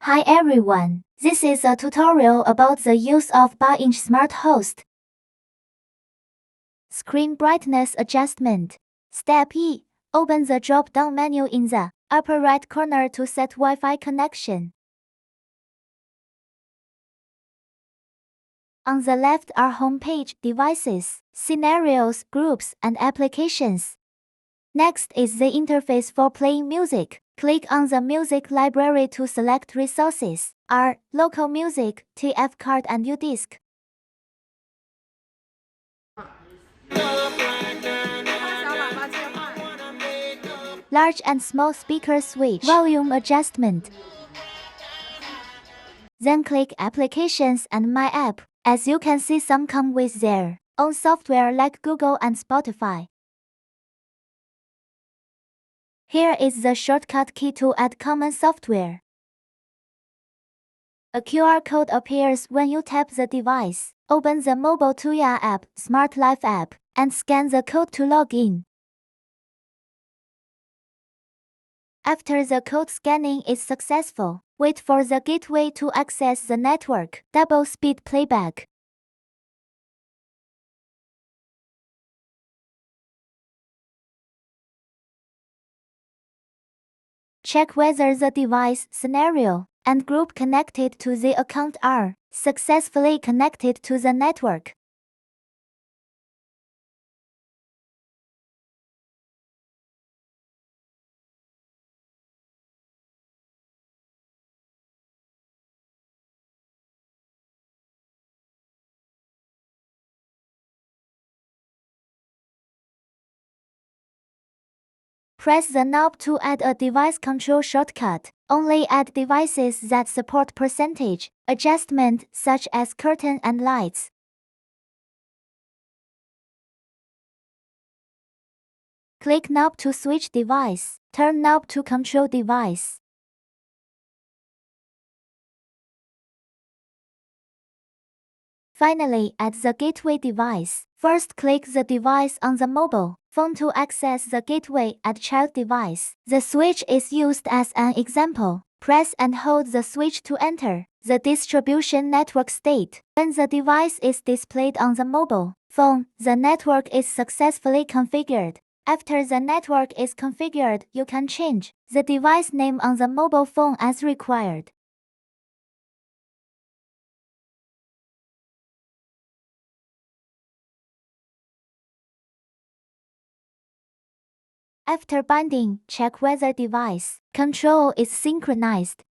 Hi everyone, this is a tutorial about the use of 8-inch Smart Host. Screen brightness adjustment. Step E. Open the drop-down menu in the upper right corner to set Wi-Fi connection. On the left are homepage, devices, scenarios, groups, and applications. Next is the interface for playing music. Click on the music library to select resources, R, local music, TF card and UDisc. Large and small speaker switch, volume adjustment. Then click Applications and My App. As you can see, some come with their own software like Google and Spotify. Here is the shortcut key to add common software. A QR code appears when you tap the device. Open the Mobile Tuya app, Smart Life app, and scan the code to log in. After the code scanning is successful, wait for the gateway to access the network. Double speed playback. Check whether the device, scenario, and group connected to the account are successfully connected to the network. Press the knob to add a device control shortcut. Only add devices that support percentage adjustment, such as curtain and lights. Click knob to switch device. Turn knob to control device. Finally, add the gateway device. First, click the device on the mobile phone to access the gateway at child device. The switch is used as an example. Press and hold the switch to enter the distribution network state. When the device is displayed on the mobile phone, the network is successfully configured. After the network is configured, you can change the device name on the mobile phone as required. After binding, check whether device control is synchronized.